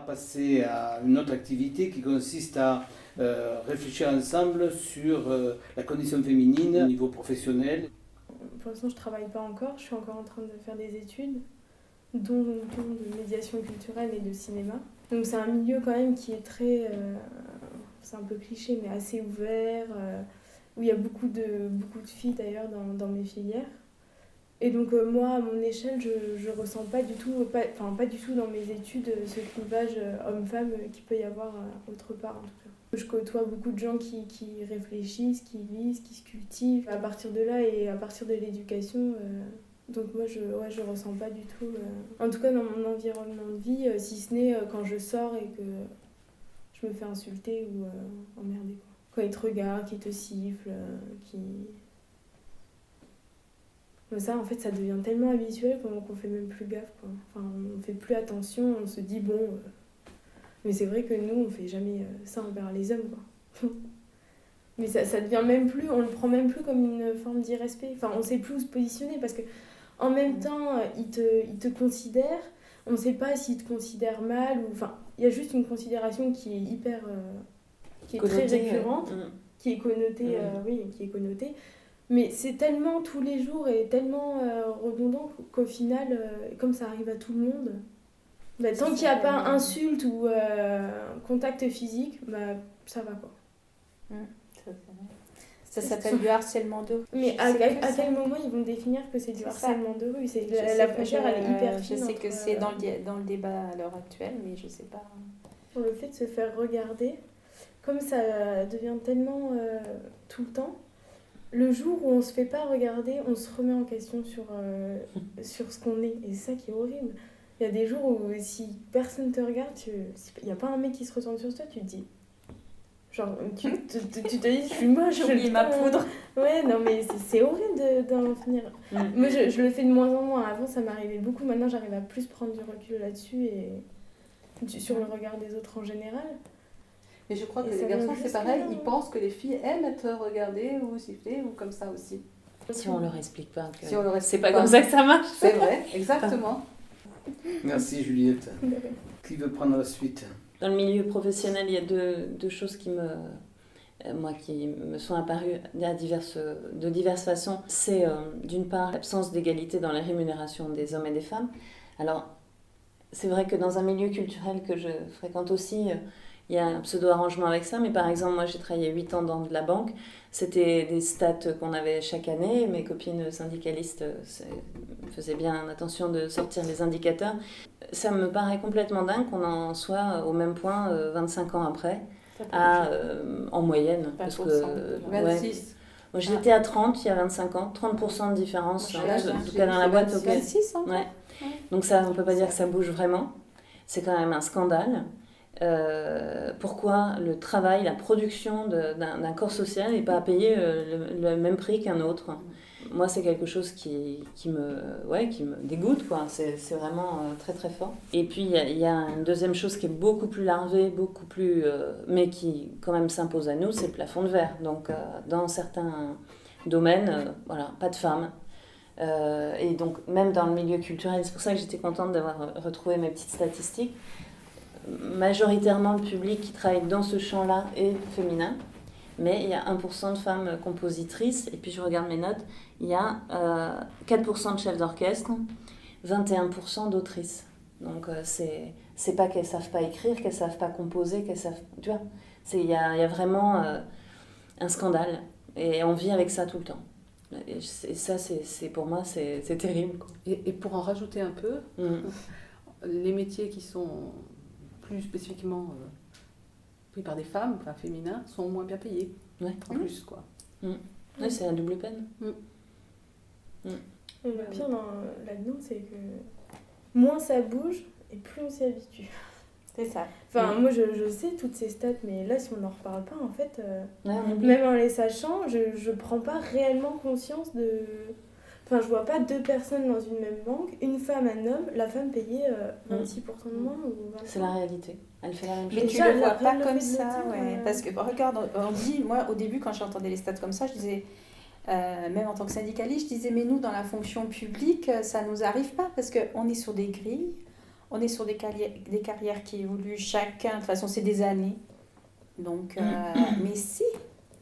Passer à une autre activité qui consiste à réfléchir ensemble sur la condition féminine au niveau professionnel. Pour l'instant, je ne travaille pas encore, je suis encore en train de faire des études, dont de médiation culturelle et de cinéma. Donc c'est un milieu quand même qui est très, c'est un peu cliché, mais assez ouvert, où il y a beaucoup de filles d'ailleurs dans mes filières. Et donc moi, à mon échelle, je ressens pas du tout dans mes études ce clivage homme-femme qu'il peut y avoir autre part en tout cas. Je côtoie beaucoup de gens qui réfléchissent, qui lisent, qui se cultivent. À partir de là et à partir de l'éducation, donc moi je ressens pas du tout, en tout cas dans mon environnement de vie, si ce n'est quand je sors et que je me fais insulter ou emmerder, quoi. Quand ils te regardent, qu'ils te sifflent, Ça, en fait, ça devient tellement habituel qu'on fait même plus gaffe, quoi. Enfin, on fait plus attention, on se dit bon. Mais c'est vrai que nous, on fait jamais ça envers les hommes, quoi. Mais ça devient même plus, on le prend même plus comme une forme d'irrespect. Enfin, on sait plus où se positionner parce que en même temps, ils te considèrent. On ne sait pas s'ils te considèrent mal ou. Enfin, il y a juste une considération qui est hyper, qui est connotée, très récurrente, qui est connotée, qui est connotée. Mais c'est tellement tous les jours et tellement redondant qu'au final, comme ça arrive à tout le monde, tant qu'il n'y a pas insulte ou contact physique, ça va, quoi. Ça s'appelle du harcèlement de rue. Mais à quel moment ils vont définir que c'est du harcèlement de rue? La frontière, elle est hyper fine. Je sais que c'est dans le débat à l'heure actuelle, mais je sais pas. Pour le fait de se faire regarder, comme ça devient tellement tout le temps, le jour où on se fait pas regarder, on se remet en question sur ce qu'on est. Et c'est ça qui est horrible. Il y a des jours où si personne te regarde, il n'y a pas un mec qui se retourne sur toi, tu te dis... Genre, tu te dis, je suis moche. J'ai oublié ma poudre. Ouais, non, mais c'est horrible d'en finir. Moi, je le fais de moins en moins. Avant, ça m'arrivait beaucoup. Maintenant, j'arrive à plus prendre du recul là-dessus et sur le regard des autres en général. Mais je crois que les garçons, c'est pareil, ils pensent que les filles aiment être regardées ou sifflées ou comme ça aussi. Si on leur explique pas que c'est pas comme ça que ça marche. C'est vrai, exactement. Merci Juliette. Qui veut prendre la suite? Dans le milieu professionnel, il y a deux choses qui me sont apparues de diverses façons. C'est d'une part l'absence d'égalité dans les rémunérations des hommes et des femmes. Alors, c'est vrai que dans un milieu culturel que je fréquente aussi, il y a un pseudo-arrangement avec ça, mais par exemple, moi j'ai travaillé 8 ans dans de la banque, c'était des stats qu'on avait chaque année, mes copines syndicalistes faisaient bien attention de sortir les indicateurs. Ça me paraît complètement dingue qu'on en soit au même point 25 ans après, en moyenne. Parce que, 26. Moi, j'étais à 30 il y a 25 ans, 30% de différence, en tout cas dans la boîte. 26 ans. Ouais. Donc ça, on ne peut pas dire que ça bouge vraiment, c'est quand même un scandale. Pourquoi le travail, la production d'un corps social n'est pas payé le même prix qu'un autre? Moi, c'est quelque chose qui me dégoûte, quoi. C'est vraiment très très fort. Et puis il y a une deuxième chose qui est beaucoup plus larvée, mais qui quand même s'impose à nous, c'est le plafond de verre. Donc dans certains domaines, pas de femmes. Et donc même dans le milieu culturel, c'est pour ça que j'étais contente d'avoir retrouvé mes petites statistiques. Majoritairement, le public qui travaille dans ce champ-là est féminin. mais il y a 1% de femmes compositrices, et puis je regarde mes notes, il y a 4% de chefs d'orchestre, 21% d'autrices. Donc c'est pas qu'elles savent pas écrire, qu'elles savent pas composer, qu'elles savent... Tu vois, il y a vraiment un scandale, et on vit avec ça tout le temps. Et ça, c'est pour moi, c'est terrible, quoi. Et pour en rajouter un peu, les métiers qui sont plus spécifiquement pris par des femmes, enfin féminins, sont moins bien payés. Ouais. En plus, quoi. Ouais, c'est la double peine. Et le pire là-dedans, c'est que moins ça bouge et plus on s'y habitue. C'est ça. Enfin, moi, je sais toutes ces stats, mais là, si on n'en reparle pas, en fait, Ouais, on oublie. même en les sachant, je prends pas réellement conscience de... Enfin, je vois pas deux personnes dans une même banque, une femme, un homme, la femme payait 26% de moins ou 25%. C'est la réalité. Elle fait la même chose. Mais tu Déjà, le vois la pas reine le comme fait de le ça, dire, ouais. Parce que, regarde, on dit, moi, au début, quand j'entendais les stats comme ça, je disais, même en tant que syndicaliste, je disais, mais nous, dans la fonction publique, ça nous arrive pas, parce qu'on est sur des grilles, on est sur des carrières qui évoluent chacun, de toute façon, c'est des années. Donc, mais si,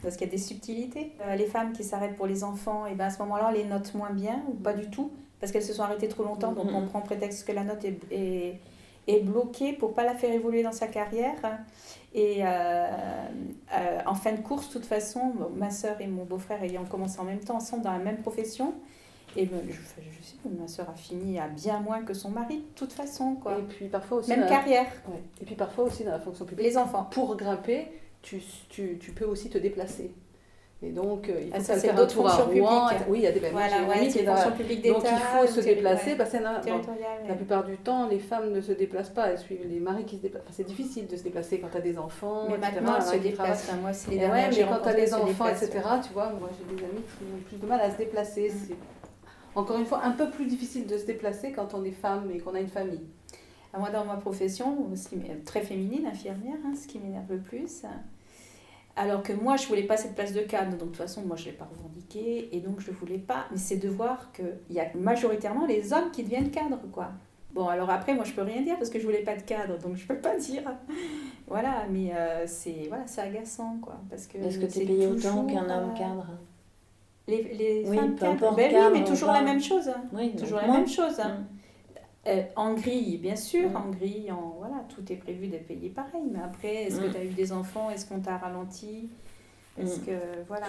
parce qu'il y a des subtilités. Les femmes qui s'arrêtent pour les enfants, et ben à ce moment-là, on les note moins bien, ou pas du tout, parce qu'elles se sont arrêtées trop longtemps, donc on prend prétexte que la note est bloquée pour pas la faire évoluer dans sa carrière. Et en fin de course, de toute façon, ma sœur et mon beau-frère ayant commencé en même temps ensemble dans la même profession, et ben, je sais que ma sœur a fini à bien moins que son mari, de toute façon, quoi. Et puis parfois aussi... Même carrière. Ouais. Et puis parfois aussi dans la fonction publique. Les enfants. Pour grimper, tu peux aussi te déplacer. Et donc, il faut ça, c'est faire un d'autres tour à fonctions Rouen. publiques. Oui, il y a des Voilà, ouais, c'est les fonctions publiques d'État. Donc il faut se déplacer. Ouais. Parce que Territorial, la ouais. plupart du temps, les femmes ne se déplacent pas. Elles suivent les maris qui se déplacent. Enfin, c'est difficile de se déplacer quand tu as des enfants. Mais etc. maintenant, elles se qui déplacent. travaillent. Enfin, moi, c'est les Et dernières ouais, que j'ai mais quand tu as rencontrées, les se enfants, déplacent. etc., tu vois, moi j'ai des amis qui ont plus de mal à se déplacer. C'est encore une fois un peu plus difficile de se déplacer quand on est femme et qu'on a une famille. Moi, dans ma profession, très féminine, infirmière, ce qui m'énerve le plus. Alors que moi, je voulais pas cette place de cadre, donc de toute façon, moi, je l'ai pas revendiquée, et donc je voulais pas. Mais c'est de voir qu'il y a majoritairement les hommes qui deviennent cadres, quoi. Bon, alors après, moi, je peux rien dire parce que je voulais pas de cadre, donc je peux pas dire. Voilà, mais c'est agaçant, quoi. Parce que est-ce que tu c'est es payé toujours, autant qu'un homme cadre? Les Oui, femmes peu cadres, importe, ben cadre oui, mais ou toujours pas. la même chose. Oui, Toujours donc la moins. même chose. En grille, bien sûr, Mm. en grille, voilà, tout est prévu d'être payé pareil. Mais après, est-ce que tu as eu des enfants? Est-ce qu'on t'a ralenti? Est-ce que, voilà.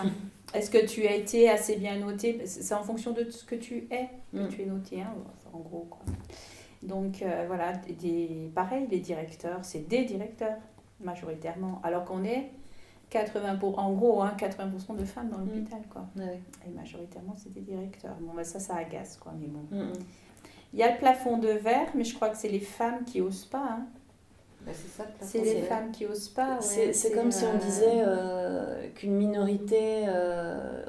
Est-ce que tu as été assez bien noté? C'est en fonction de ce que tu es que tu es noté, en gros, quoi. Donc, voilà, pareil, les directeurs, c'est des directeurs, majoritairement. Alors qu'on est 80% de femmes dans l'hôpital, quoi. Ouais. Et majoritairement, c'est des directeurs. Bon, ça agace, quoi, mais bon. Il y a le plafond de verre, mais je crois que c'est les femmes qui osent pas. Ben, c'est ça, C'est les femmes qui osent pas. Ouais, c'est comme si on disait qu'une minorité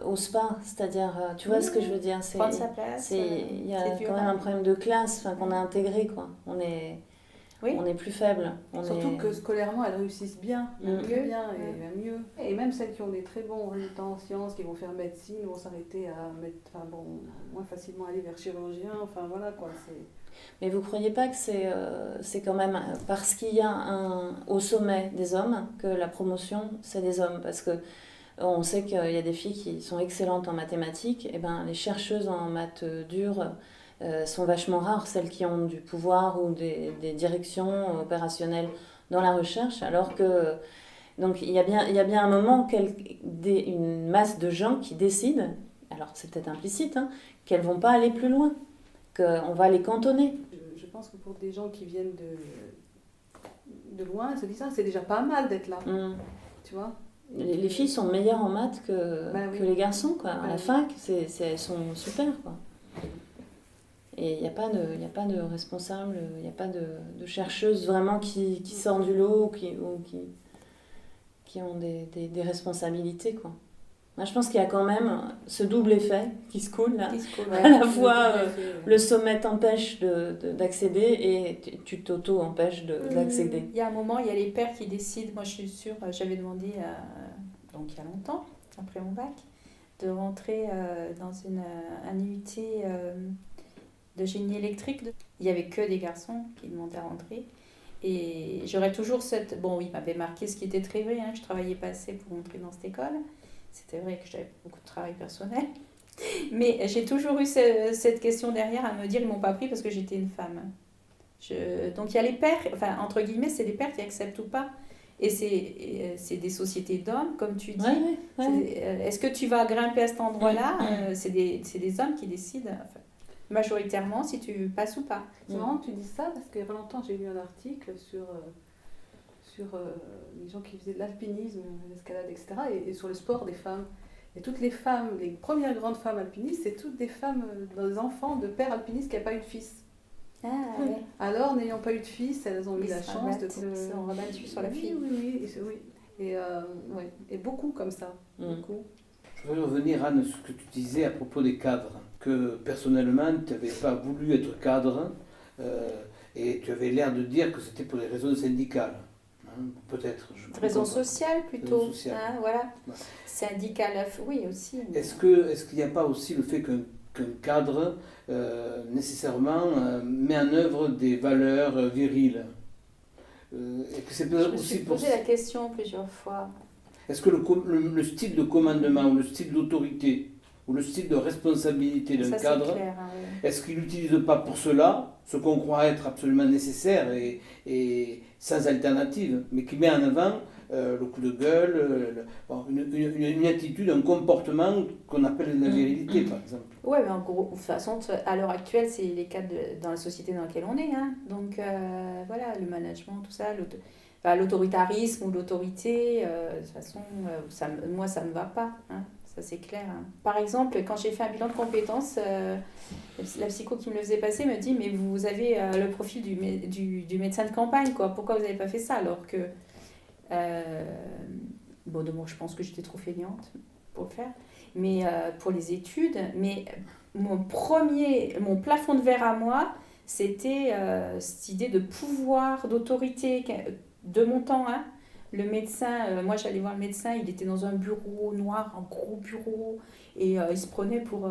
ose pas. C'est-à-dire, tu vois ce que je veux dire? Prendre sa place. Il y a quand même un problème de classe qu'on a intégré, quoi. On est plus faible. Surtout que scolairement, elles réussissent bien, Mieux. bien et même mieux. Et même celles qui ont des très bons résultats en sciences, qui vont faire médecine, vont s'arrêter à moins facilement aller vers chirurgien. Enfin voilà, quoi. Mais vous ne croyez pas que c'est quand même parce qu'il y a au sommet des hommes que la promotion, c'est des hommes? Parce que on sait qu'il y a des filles qui sont excellentes en mathématiques, et ben les chercheuses en maths dures sont vachement rares, celles qui ont du pouvoir ou des directions opérationnelles dans la recherche, alors que donc il y a bien un moment une masse de gens qui décident, alors c'est peut-être implicite, qu'elles vont pas aller plus loin, qu'on va les cantonner. Je pense que pour des gens qui viennent de loin, elles se disent c'est déjà pas mal d'être là, tu vois. Les filles sont meilleures en maths que les garçons, quoi. À la fac, elles sont super, quoi. Et il n'y a pas de responsable, il n'y a pas de chercheuses vraiment qui sortent du lot ou qui ont des responsabilités, quoi. Moi, je pense qu'il y a quand même ce double effet qui se coule là. À la fois, le sommet t'empêche d'accéder et tu t'auto-empêches d'accéder. Il y a un moment, il y a les pères qui décident. Moi, je suis sûre, j'avais demandé, donc il y a longtemps, après mon bac, de rentrer dans un UT de génie électrique. Il n'y avait que des garçons qui demandaient à rentrer. Et j'aurais toujours cette... Bon, oui, il m'avait marqué ce qui était très vrai, que je travaillais pas assez pour entrer dans cette école. C'était vrai que j'avais beaucoup de travail personnel. Mais j'ai toujours eu cette question derrière à me dire, ils m'ont pas pris parce que j'étais une femme. Donc il y a les pères, enfin entre guillemets, c'est les pères qui acceptent ou pas. Et c'est des sociétés d'hommes, comme tu dis. Est-ce que tu vas grimper à cet endroit-là? C'est des hommes qui décident, enfin, majoritairement, si tu passes ou pas. C'est marrant que tu dises ça, parce qu'il y a pas longtemps, j'ai lu un article sur les gens qui faisaient de l'alpinisme, l'escalade, etc., et sur le sport des femmes. Et toutes les femmes, les premières grandes femmes alpinistes, c'est toutes des femmes, des enfants de pères alpinistes qui n'avaient pas eu de fils. Ah, ouais. Alors, n'ayant pas eu de fils, elles ont eu la chance de... Ils sont rabattus sur la fille. Oui. Et beaucoup comme ça. Beaucoup. Je voudrais revenir, Anne, sur ce que tu disais à propos des cadres, que personnellement, tu n'avais pas voulu être cadre, et tu avais l'air de dire que c'était pour des raisons syndicales. Peut-être. Raison sociale plutôt. Raison sociale. Voilà. Ouais. Syndicale, oui aussi. Mais... Est-ce qu'il n'y a pas aussi le fait qu'un cadre nécessairement met en œuvre des valeurs viriles et que c'est Je me aussi suis posé la question plusieurs fois. Est-ce que le style de commandement ou le style d'autorité ou le style de responsabilité d'un cadre, clair, est-ce qu'il n'utilise pas pour cela ce qu'on croit être absolument nécessaire et sans alternative, mais qui met en avant le coup de gueule, une attitude, un comportement qu'on appelle la virilité, par exemple. Oui, mais en gros, de toute façon, à l'heure actuelle, c'est les cadres dans la société dans laquelle on est. Donc, voilà, le management, tout ça, l'autoritarisme ou l'autorité, de toute façon, moi, ça ne me va pas. Ça, c'est clair. Par exemple, quand j'ai fait un bilan de compétences, la psycho qui me le faisait passer me dit, mais vous avez le profil du médecin de campagne, quoi. Pourquoi vous n'avez pas fait ça alors que... je pense que j'étais trop fainéante pour le faire. Mais pour les études, mais mon plafond de verre à moi, c'était cette idée de pouvoir, d'autorité de mon temps. Le médecin, moi j'allais voir le médecin, il était dans un bureau noir, un gros bureau, et il se prenait pour...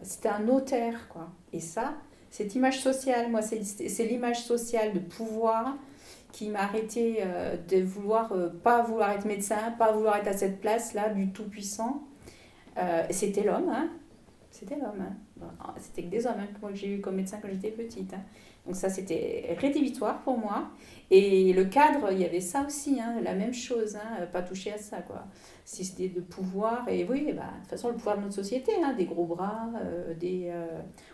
c'était un notaire, quoi. Et ça, cette image sociale, moi c'est l'image sociale de pouvoir qui m'a arrêté de pas vouloir être médecin, pas vouloir être à cette place-là du tout-puissant. C'était l'homme, C'était l'homme, C'était que des hommes, moi que j'ai eu comme médecin quand j'étais petite. Donc ça, c'était rédhibitoire pour moi. Et le cadre, il y avait ça aussi, la même chose, pas toucher à ça, quoi. Si c'était de pouvoir, et oui, de toute façon, le pouvoir de notre société, des gros bras,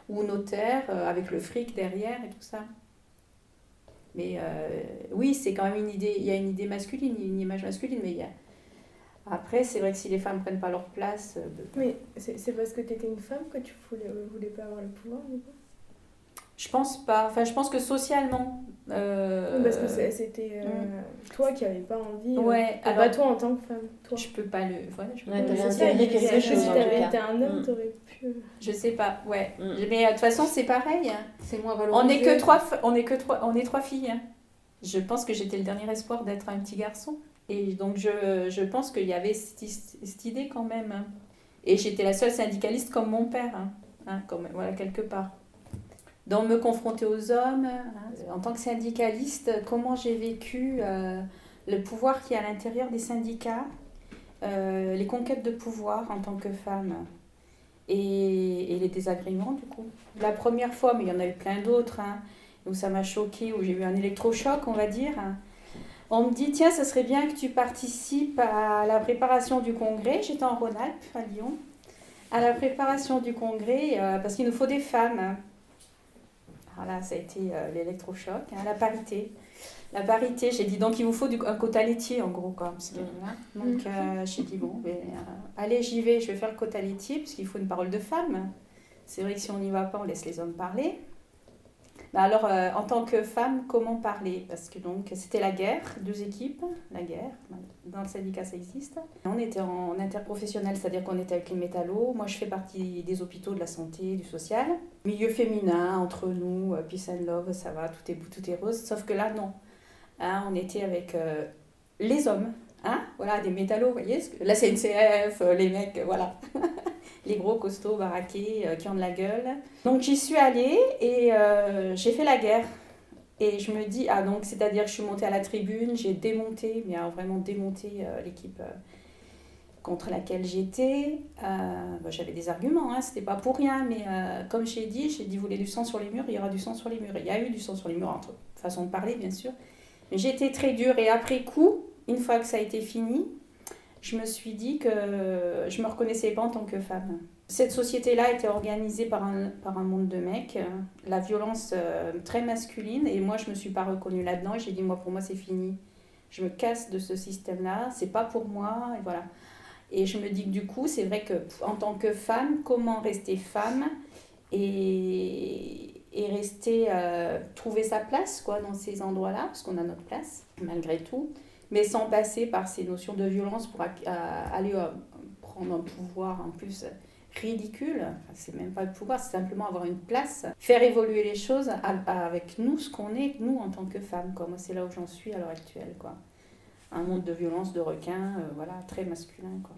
ou notaires, avec le fric derrière et tout ça. Mais oui, c'est quand même une idée, il y a une idée masculine, une image masculine, mais il y a... Après, c'est vrai que si les femmes ne prennent pas leur place... Mais c'est parce que tu étais une femme que tu voulais pas avoir le pouvoir, du coup? Je pense pas. Enfin, je pense que socialement... Parce que c'était toi qui n'avais pas envie... Ouais, pas toi en tant que femme, toi. Je peux pas le... Voilà, je peux Ouais, pas t'avais le intégré quelque chose, Si en t'avais tout cas. été un homme, t'aurais pu... Je sais pas, ouais. Mais de toute façon, c'est pareil. C'est moins valorisé. On est trois filles. Je pense que j'étais le dernier espoir d'être un petit garçon. Et donc, je pense qu'il y avait cette idée quand même. Et j'étais la seule syndicaliste comme mon père, voilà, quelque part. Donc, me confronter aux hommes, en tant que syndicaliste, comment j'ai vécu le pouvoir qui est à l'intérieur des syndicats, les conquêtes de pouvoir en tant que femme, et les désagréments, du coup. La première fois, mais il y en a eu plein d'autres, où ça m'a choquée, où j'ai eu un électrochoc, on va dire. On me dit, tiens, ça serait bien que tu participes à la préparation du congrès. J'étais en Rhône-Alpes, à Lyon. À la préparation du congrès, parce qu'il nous faut des femmes. Voilà, ça a été l'électrochoc. La parité. La parité, j'ai dit, donc il vous faut un quota laitier, en gros, quoi. Parce que, donc j'ai dit, bon, allez, j'y vais, je vais faire le quota laitier, puisqu'il faut une parole de femme. C'est vrai que si on n'y va pas, on laisse les hommes parler. Alors, en tant que femme, comment parler? Parce que donc, c'était la guerre, 2 équipes, la guerre, dans le syndicat ça existe. On était en interprofessionnel, c'est-à-dire qu'on était avec les métallos. Moi, je fais partie des hôpitaux, de la santé, du social. Milieu féminin, entre nous, peace and love, ça va, tout est rose. Sauf que là, non. On était avec les hommes, voilà, des métallos, vous voyez, la CNCF, les mecs, voilà. Les gros costauds baraqués qui ont de la gueule. Donc j'y suis allée et j'ai fait la guerre. Et je me dis, donc c'est-à-dire que je suis montée à la tribune, j'ai démonté, mais vraiment démonté l'équipe contre laquelle j'étais. J'avais des arguments, hein, c'était pas pour rien, mais comme j'ai dit, vous voulez du sang sur les murs, il y aura du sang sur les murs. Il y a eu du sang sur les murs, entre façon de parler bien sûr. Mais j'ai été très dure et après coup, une fois que ça a été fini, je me suis dit que je me reconnaissais pas en tant que femme. Cette société-là était organisée par un monde de mecs, la violence très masculine, et moi je me suis pas reconnue là-dedans, et j'ai dit pour moi c'est fini. Je me casse de ce système-là, c'est pas pour moi, et voilà. Et je me dis que du coup, c'est vrai que en tant que femme, comment rester femme et rester, trouver sa place quoi, dans ces endroits-là, parce qu'on a notre place, malgré tout, mais sans passer par ces notions de violence pour aller prendre un pouvoir en plus ridicule. Enfin, c'est même pas le pouvoir, c'est simplement avoir une place, faire évoluer les choses avec nous, ce qu'on est, nous, en tant que femmes. Quoi. Moi, c'est là où j'en suis à l'heure actuelle. Quoi. Un monde de violence, de requins, voilà, très masculin. Quoi.